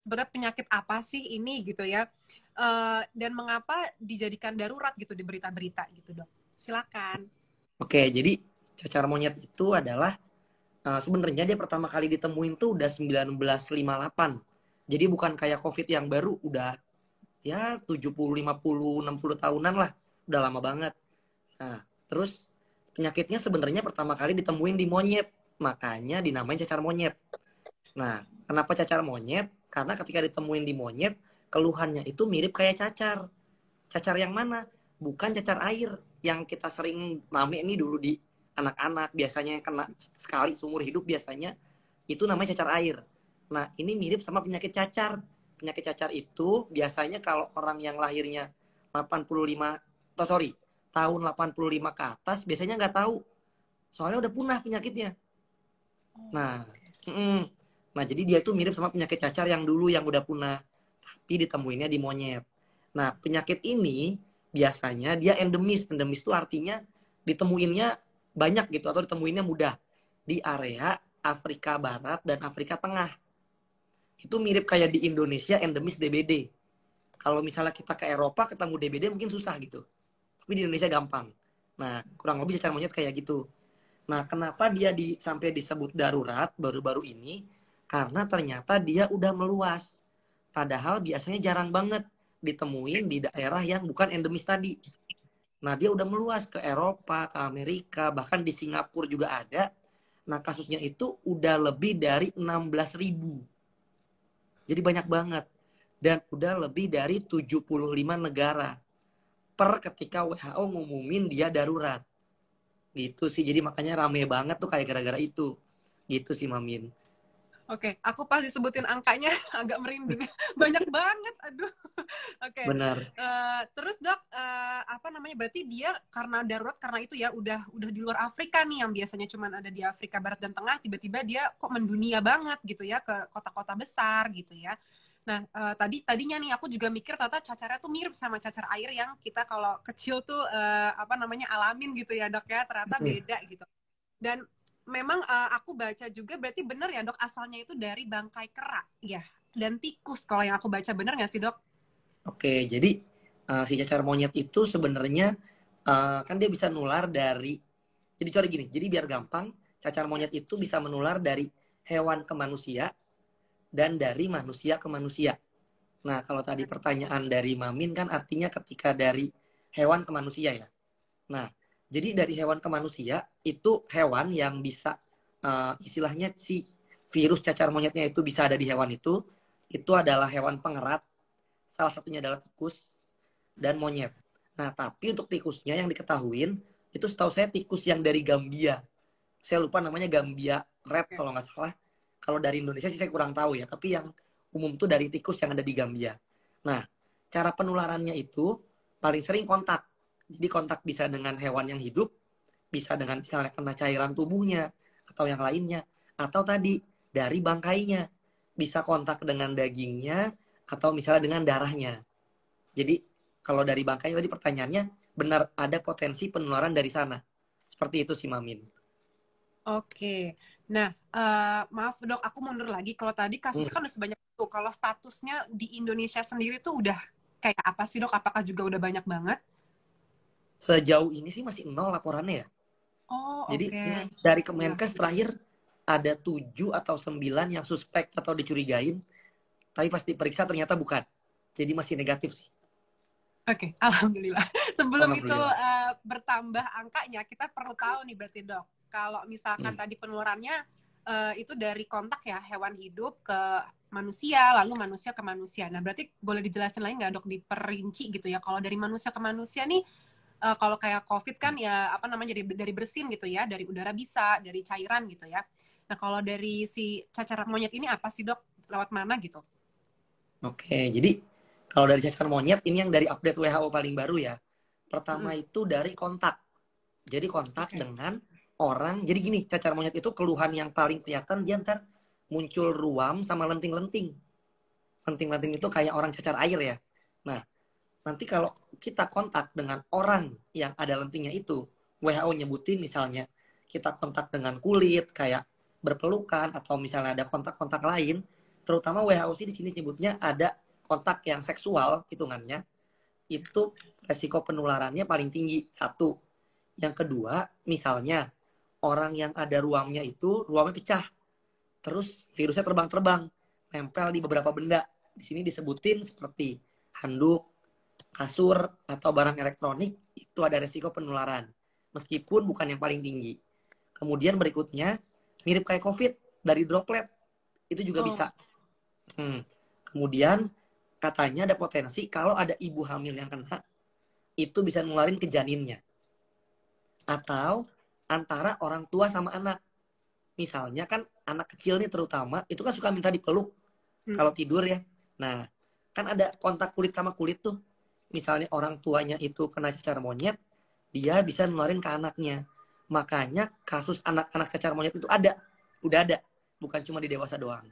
sebenarnya penyakit apa sih ini gitu ya. Dan mengapa dijadikan darurat gitu di berita-berita gitu, Dok. Silakan. Oke, jadi cacar monyet itu adalah sebenarnya dia pertama kali ditemuin tuh udah 1958. Jadi bukan kayak COVID yang baru udah ya 70, 50, 60 tahunan lah. Udah lama banget. Nah, terus penyakitnya sebenarnya pertama kali ditemuin di monyet. Makanya dinamain cacar monyet. Nah, kenapa cacar monyet? Karena ketika ditemuin di monyet, keluhannya itu mirip kayak cacar. Cacar yang mana? Bukan cacar air yang kita sering name ini dulu di anak-anak biasanya yang kena sekali seumur hidup biasanya itu namanya cacar air. Nah, ini mirip sama penyakit cacar. Penyakit cacar itu biasanya kalau orang yang lahirnya 85 tahun 85 ke atas biasanya nggak tahu. Soalnya udah punah penyakitnya. Nah, nah jadi dia tuh mirip sama penyakit cacar yang dulu yang udah punah, tapi ditemuinnya di monyet. Nah, penyakit ini biasanya dia endemis. Endemis itu artinya ditemuinnya banyak gitu atau ditemuinnya mudah di area Afrika Barat dan Afrika Tengah. Itu mirip kayak di Indonesia endemis DBD. Kalau misalnya kita ke Eropa ketemu DBD mungkin susah gitu. Tapi di Indonesia gampang. Nah, kurang lebih cacar monyet kayak gitu. Nah, kenapa dia sampai disebut darurat baru-baru ini? Karena ternyata dia udah meluas. Padahal biasanya jarang banget ditemuin di daerah yang bukan endemis tadi. Nah, dia udah meluas ke Eropa, ke Amerika, bahkan di Singapura juga ada. Nah, kasusnya itu udah lebih dari 16.000. Jadi banyak banget. Dan udah lebih dari 75 negara. Per ketika WHO ngumumin dia darurat. Gitu sih. Jadi makanya rame banget tuh kayak gara-gara itu. Gitu sih, Mamin. Oke, aku pas disebutin angkanya agak merinding. Banyak banget, aduh. Oke, Benar. terus Dok, apa namanya? Berarti dia karena darurat karena itu ya udah di luar Afrika nih yang biasanya cuma ada di Afrika Barat dan Tengah, tiba-tiba dia kok mendunia banget gitu ya ke kota-kota besar gitu ya. Nah, tadinya nih aku juga mikir ternyata cacarnya tuh mirip sama cacar air yang kita kalau kecil tuh apa namanya alamin gitu ya Dok ya. Ternyata beda gitu. Dan memang aku baca juga berarti benar ya Dok asalnya itu dari bangkai kera ya dan tikus kalau yang aku baca benar nggak sih Dok? Oke, jadi si cacar monyet itu sebenarnya kan dia bisa nular dari. Jadi sorry gini, jadi biar gampang, cacar monyet itu bisa menular dari hewan ke manusia dan dari manusia ke manusia. Nah, kalau tadi pertanyaan dari Mamin kan artinya ketika dari hewan ke manusia ya. Nah, jadi dari hewan ke manusia itu hewan yang bisa istilahnya si virus cacar monyetnya itu bisa ada di hewan itu adalah hewan pengerat. Salah satunya adalah tikus dan monyet. Nah, tapi untuk tikusnya yang diketahuin itu setahu saya tikus yang dari Gambia. Saya lupa namanya Gambia Red kalau nggak salah. Kalau dari Indonesia sih saya kurang tahu ya, tapi yang umum tuh dari tikus yang ada di Gambia. Nah, cara penularannya itu paling sering kontak. Jadi kontak bisa dengan hewan yang hidup, bisa dengan misalnya kena cairan tubuhnya atau yang lainnya, atau tadi dari bangkainya, bisa kontak dengan dagingnya atau misalnya dengan darahnya. Jadi kalau dari bangkai tadi pertanyaannya benar ada potensi penularan dari sana. Seperti itu sih Mamin. Oke. Nah, maaf Dok, aku mundur lagi. Kalau tadi kasusnya kan udah sebanyak itu. Kalau statusnya di Indonesia sendiri tuh udah kayak apa sih Dok? Apakah juga udah banyak banget? Sejauh ini sih masih nol laporannya ya. Oh, Jadi oke. dari Ya. Kemenkes terakhir ada 7 atau 9 yang suspek atau dicurigain, tapi pasti periksa ternyata bukan. Jadi masih negatif sih. Oke, alhamdulillah. Sebelum itu Alhamdulillah. bertambah angkanya, kita perlu tahu nih berarti Dok. Kalau misalkan Hmm. tadi penularannya itu dari kontak ya hewan hidup ke manusia, lalu manusia ke manusia. Nah, berarti boleh dijelasin lagi nggak Dok diperinci gitu ya? Kalau dari manusia ke manusia nih, kalau kayak COVID kan ya apa namanya dari bersin gitu ya, dari udara bisa, dari cairan gitu ya. Nah, kalau dari si cacar monyet ini apa sih Dok? Lewat mana gitu? Oke, jadi kalau dari cacar monyet ini yang dari update WHO paling baru ya. Pertama Mm-mm. itu dari kontak. Jadi kontak Oke. dengan orang. Jadi gini, cacar monyet itu keluhan yang paling kelihatan dia ntar muncul ruam sama lenting-lenting. Lenting-lenting itu kayak orang cacar air ya. Nah, nanti kalau kita kontak dengan orang yang ada lentingnya itu, WHO nyebutin misalnya kita kontak dengan kulit kayak berpelukan atau misalnya ada kontak-kontak lain, terutama WHO sih di sini nyebutnya ada kontak yang seksual hitungannya, itu resiko penularannya paling tinggi. Satu. Yang kedua, misalnya orang yang ada ruamnya itu ruamnya pecah, terus virusnya terbang-terbang, nempel di beberapa benda. Di sini disebutin seperti handuk, kasur, atau barang elektronik, itu ada resiko penularan. Meskipun bukan yang paling tinggi. Kemudian berikutnya, mirip kayak COVID, dari droplet, itu juga bisa. Kemudian, katanya ada potensi kalau ada ibu hamil yang kena, itu bisa nularin ke janinnya. Atau antara orang tua sama anak. Misalnya kan anak kecil nih terutama, itu kan suka minta dipeluk kalau tidur ya. Nah, kan ada kontak kulit sama kulit tuh. Misalnya orang tuanya itu kena cacar monyet, dia bisa nularin ke anaknya. Makanya kasus anak-anak cacar monyet itu ada. Udah ada. Bukan cuma di dewasa doang.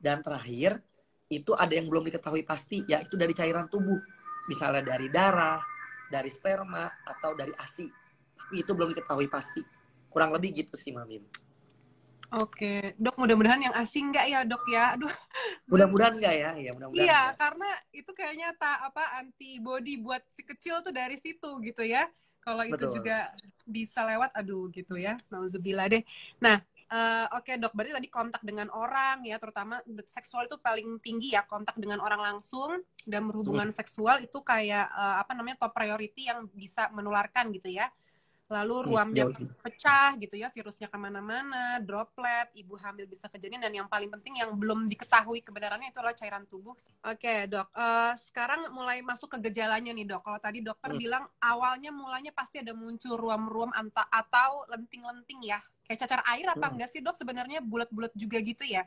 Dan terakhir, itu ada yang belum diketahui pasti, yaitu dari cairan tubuh. Misalnya dari darah, dari sperma, atau dari ASI. Tapi itu belum diketahui pasti. Kurang lebih gitu sih, Mamin. Oke, Dok, mudah-mudahan yang asing nggak ya, Dok ya? Aduh. Mudah-mudahan nggak ya? Ya, mudah-mudahan Iya, nggak. karena itu kayaknya antibody buat si kecil tuh dari situ gitu ya. Kalau itu Betul. juga bisa lewat, aduh gitu ya. Nauzubillah deh. Nah, oke Dok, berarti tadi kontak dengan orang ya, terutama seksual itu paling tinggi ya, kontak dengan orang langsung dan berhubungan seksual itu kayak top priority yang bisa menularkan gitu ya. Lalu ruamnya Jauh sih. pecah gitu ya, virusnya kemana-mana, droplet, ibu hamil bisa kejadian, dan yang paling penting yang belum diketahui kebenarannya itu adalah cairan tubuh. Oke dok, sekarang mulai masuk ke gejalanya nih dok. Kalau tadi dokter bilang awalnya mulanya pasti ada muncul ruam-ruam atau lenting-lenting ya, kayak cacar air apa enggak sih dok, sebenarnya bulat-bulat juga gitu ya?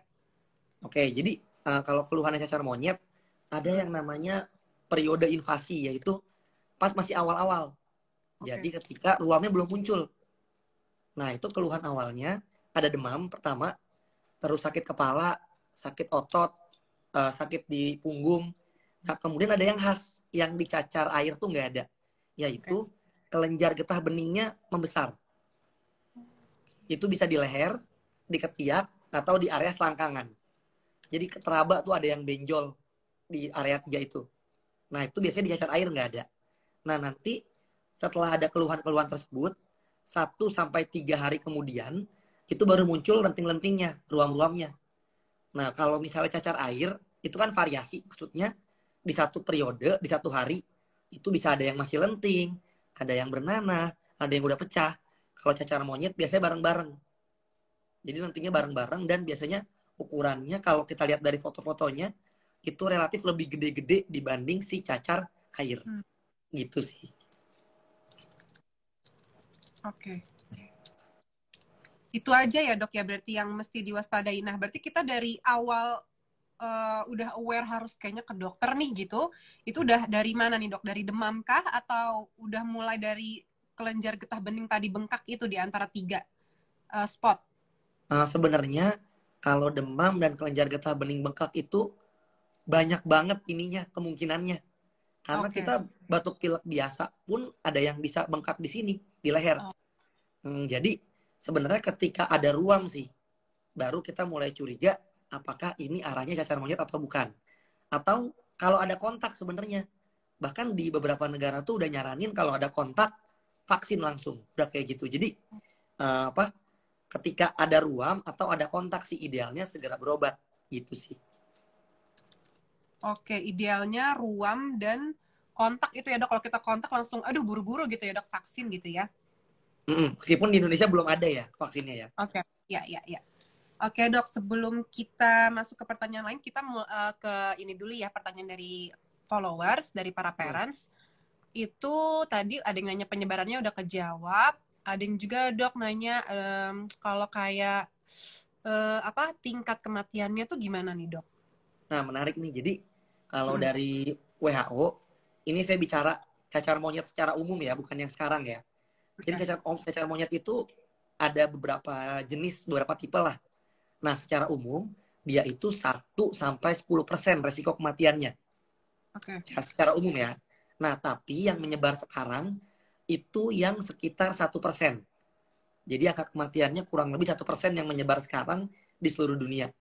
Oke, jadi kalau keluhannya cacar monyet, ada yang namanya periode invasi, yaitu pas masih awal-awal. Jadi ketika ruamnya belum muncul. Nah, itu keluhan awalnya ada demam pertama, terus sakit kepala, sakit otot, sakit di punggung. Nah, kemudian ada yang khas, yang dicacar air tuh nggak ada. Yaitu kelenjar getah beningnya membesar. Itu bisa di leher, di ketiak, atau di area selangkangan. Jadi teraba tuh ada yang benjol di area 3 itu. Nah, itu biasanya dicacar air nggak ada. Nah, nanti setelah ada keluhan-keluhan tersebut, 1 sampai 3 hari kemudian, itu baru muncul lenting-lentingnya, ruam-ruamnya. Nah, kalau misalnya cacar air, itu kan variasi. Maksudnya, di satu periode, di satu hari, itu bisa ada yang masih lenting, ada yang bernanah, ada yang udah pecah. Kalau cacar monyet, biasanya bareng-bareng. Jadi lentinya bareng-bareng, dan biasanya ukurannya, kalau kita lihat dari foto-fotonya, itu relatif lebih gede-gede dibanding si cacar air. Gitu sih. Oke. Itu aja ya dok ya, berarti yang mesti diwaspadai. Nah, berarti kita dari awal udah aware harus kayaknya ke dokter nih gitu. Itu udah dari mana nih dok? Dari demam kah? Atau udah mulai dari kelenjar getah bening tadi bengkak itu di antara 3 spot? Sebenarnya kalau demam dan kelenjar getah bening bengkak itu banyak banget ininya kemungkinannya. Karena kita batuk pilek biasa pun ada yang bisa bengkak di sini, di leher. Jadi sebenarnya ketika ada ruam sih, baru kita mulai curiga apakah ini arahnya cacar monyet atau bukan. Atau kalau ada kontak sebenarnya. Bahkan di beberapa negara tuh udah nyaranin kalau ada kontak, vaksin langsung. Udah kayak gitu. Jadi ketika ada ruam atau ada kontak sih idealnya segera berobat. Gitu sih. Oke, idealnya ruam dan kontak itu ya dok. Kalau kita kontak langsung, aduh buru-buru gitu ya dok, vaksin gitu ya. Meskipun di Indonesia belum ada ya vaksinnya ya. Oke, ya. Oke dok, sebelum kita masuk ke pertanyaan lain, kita ke ini dulu ya, pertanyaan dari followers, dari para parents. Itu tadi ada yang nanya penyebarannya udah kejawab. Ada yang juga dok nanya kalau kayak tingkat kematiannya tuh gimana nih dok? Nah menarik nih, jadi kalau dari WHO, ini saya bicara cacar monyet secara umum ya, bukan yang sekarang ya. Jadi cacar monyet itu ada beberapa jenis, beberapa tipe lah. Nah, secara umum, dia itu 1-10% resiko kematiannya. Ya, secara umum ya. Nah, tapi yang menyebar sekarang, itu yang sekitar 1%. Jadi angka kematiannya kurang lebih 1% yang menyebar sekarang di seluruh dunia.